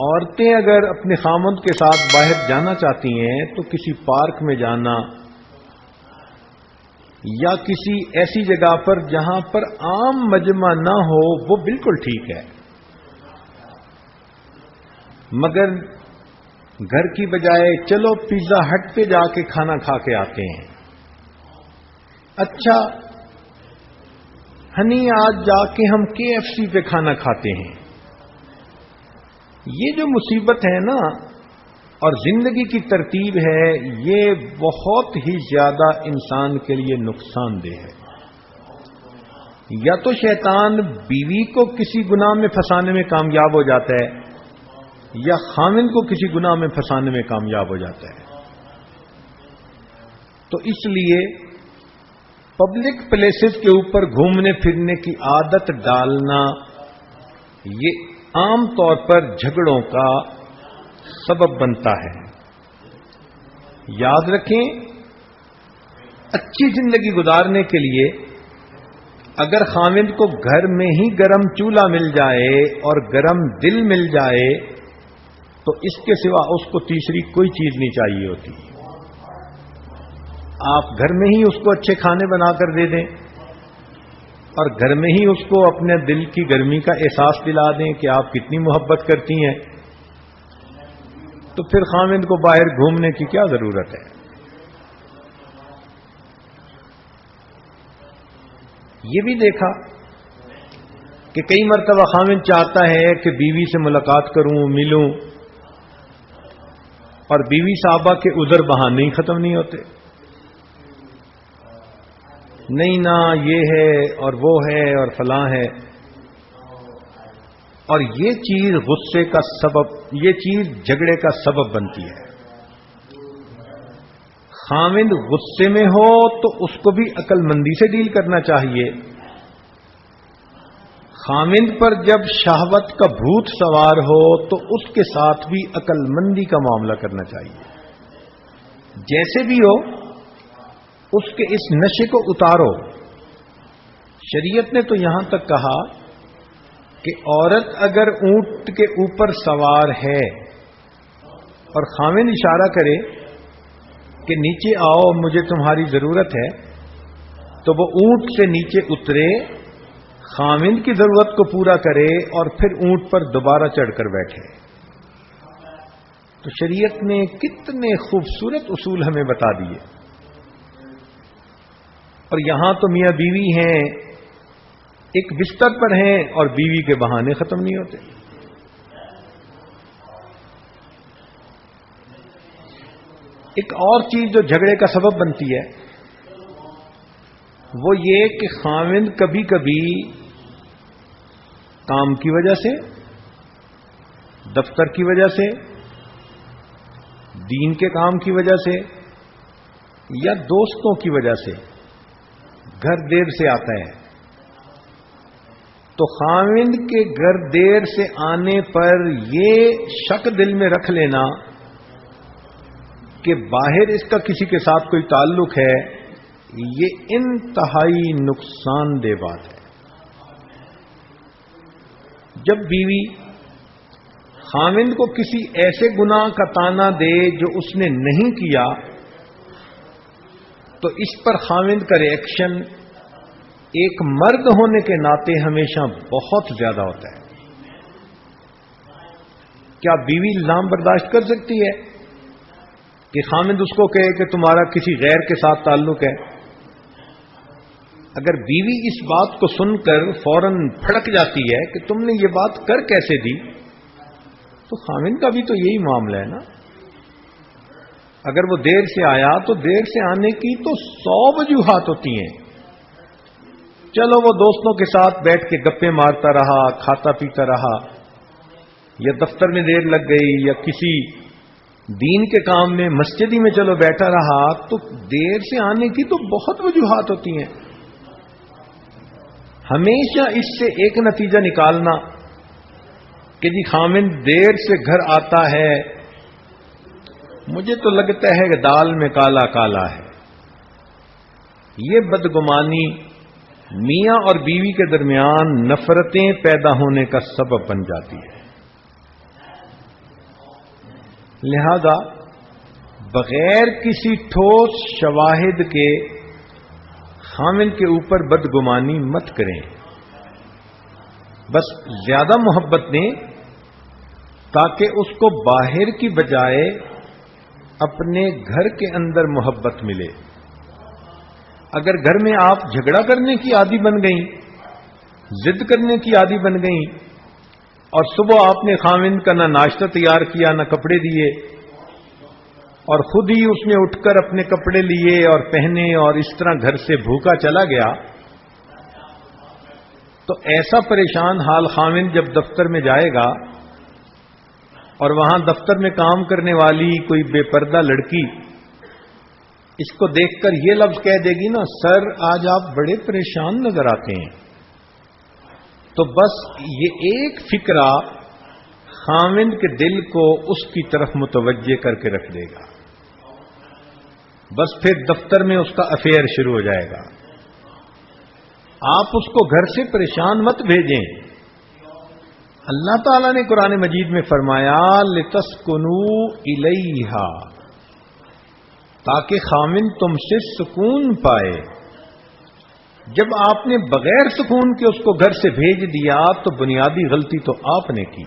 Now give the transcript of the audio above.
عورتیں اگر اپنے خامند کے ساتھ باہر جانا چاہتی ہیں تو کسی پارک میں جانا یا کسی ایسی جگہ پر جہاں پر عام مجمع نہ ہو وہ بالکل ٹھیک ہے، مگر گھر کی بجائے چلو پیزا ہٹ پہ جا کے کھانا کھا کے آتے ہیں، اچھا ہنی آج جا کے ہم KFC پہ کھانا کھاتے ہیں، یہ جو مصیبت ہے نا اور زندگی کی ترتیب ہے، یہ بہت ہی زیادہ انسان کے لیے نقصان دہ ہے۔ یا تو شیطان بیوی کو کسی گناہ میں پھنسانے میں کامیاب ہو جاتا ہے یا خاوند کو کسی گناہ میں پھنسانے میں کامیاب ہو جاتا ہے۔ تو اس لیے پبلک پلیسز کے اوپر گھومنے پھرنے کی عادت ڈالنا یہ عام طور پر جھگڑوں کا سبب بنتا ہے۔ یاد رکھیں، اچھی زندگی گزارنے کے لیے اگر خاوند کو گھر میں ہی گرم چولہا مل جائے اور گرم دل مل جائے تو اس کے سوا اس کو تیسری کوئی چیز نہیں چاہیے ہوتی۔ آپ گھر میں ہی اس کو اچھے کھانے بنا کر دے دیں اور گھر میں ہی اس کو اپنے دل کی گرمی کا احساس دلا دیں کہ آپ کتنی محبت کرتی ہیں، تو پھر خاوند کو باہر گھومنے کی کیا ضرورت ہے؟ یہ بھی دیکھا کہ کئی مرتبہ خاوند چاہتا ہے کہ بیوی سے ملاقات کروں، ملوں، اور بیوی صاحبہ کے عذر بہانے ہی ختم نہیں ہوتے، نہیں نا یہ ہے اور وہ ہے اور فلاں ہے، اور یہ چیز غصے کا سبب، یہ چیز جھگڑے کا سبب بنتی ہے۔ خاوند غصے میں ہو تو اس کو بھی عقل مندی سے ڈیل کرنا چاہیے۔ خاوند پر جب شہوت کا بھوت سوار ہو تو اس کے ساتھ بھی عقل مندی کا معاملہ کرنا چاہیے۔ جیسے بھی ہو اس کے اس نشے کو اتارو۔ شریعت نے تو یہاں تک کہا کہ عورت اگر اونٹ کے اوپر سوار ہے اور خاوند اشارہ کرے کہ نیچے آؤ مجھے تمہاری ضرورت ہے، تو وہ اونٹ سے نیچے اترے، خاوند کی ضرورت کو پورا کرے اور پھر اونٹ پر دوبارہ چڑھ کر بیٹھے۔ تو شریعت نے کتنے خوبصورت اصول ہمیں بتا دیے، اور یہاں تو میاں بیوی ہیں، ایک بستر پر ہیں اور بیوی کے بہانے ختم نہیں ہوتے۔ ایک اور چیز جو جھگڑے کا سبب بنتی ہے وہ یہ کہ خاوند کبھی کبھی کام کی وجہ سے، دفتر کی وجہ سے، دین کے کام کی وجہ سے یا دوستوں کی وجہ سے گھر دیر سے آتا ہے، تو خاوند کے گھر دیر سے آنے پر یہ شک دل میں رکھ لینا کہ باہر اس کا کسی کے ساتھ کوئی تعلق ہے، یہ انتہائی نقصان دہ بات ہے۔ جب بیوی خاوند کو کسی ایسے گناہ کا طعنہ دے جو اس نے نہیں کیا تو اس پر خاوند کا ری ایکشن ایک مرد ہونے کے ناطے ہمیشہ بہت زیادہ ہوتا ہے۔ کیا بیوی الزام برداشت کر سکتی ہے کہ خاوند اس کو کہے کہ تمہارا کسی غیر کے ساتھ تعلق ہے؟ اگر بیوی اس بات کو سن کر فوراً پھڑک جاتی ہے کہ تم نے یہ بات کر کیسے دی، تو خاوند کا بھی تو یہی معاملہ ہے نا۔ اگر وہ دیر سے آیا تو دیر سے آنے کی تو 100 وجوہات ہوتی ہیں۔ چلو وہ دوستوں کے ساتھ بیٹھ کے گپے مارتا رہا، کھاتا پیتا رہا، یا دفتر میں دیر لگ گئی، یا کسی دین کے کام میں مسجد ہی میں چلو بیٹھا رہا، تو دیر سے آنے کی تو بہت وجوہات ہوتی ہیں۔ ہمیشہ اس سے ایک نتیجہ نکالنا کہ جی خاوند دیر سے گھر آتا ہے، مجھے تو لگتا ہے کہ دال میں کالا کالا ہے، یہ بدگمانی میاں اور بیوی کے درمیان نفرتیں پیدا ہونے کا سبب بن جاتی ہے۔ لہذا بغیر کسی ٹھوس شواہد کے خامن کے اوپر بدگمانی مت کریں. بس زیادہ محبت دیں تاکہ اس کو باہر کی بجائے اپنے گھر کے اندر محبت ملے. اگر گھر میں آپ جھگڑا کرنے کی عادی بن گئیں، ضد کرنے کی عادی بن گئیں، اور صبح آپ نے خاوند کا نہ ناشتہ تیار کیا نہ کپڑے دیے، اور خود ہی اس نے اٹھ کر اپنے کپڑے لیے اور پہنے اور اس طرح گھر سے بھوکا چلا گیا، تو ایسا پریشان حال خاوند جب دفتر میں جائے گا اور وہاں دفتر میں کام کرنے والی کوئی بے پردہ لڑکی اس کو دیکھ کر یہ لفظ کہہ دے گی نا، سر آج آپ بڑے پریشان نظر آتے ہیں، تو بس یہ ایک فکرہ خاوند کے دل کو اس کی طرف متوجہ کر کے رکھ دے گا. بس پھر دفتر میں اس کا افیئر شروع ہو جائے گا. آپ اس کو گھر سے پریشان مت بھیجیں. اللہ تعالیٰ نے قرآن مجید میں فرمایا لِتَسْكُنُوا إِلَيْهَا، تاکہ خاوند تم سے سکون پائے. جب آپ نے بغیر سکون کے اس کو گھر سے بھیج دیا تو بنیادی غلطی تو آپ نے کی.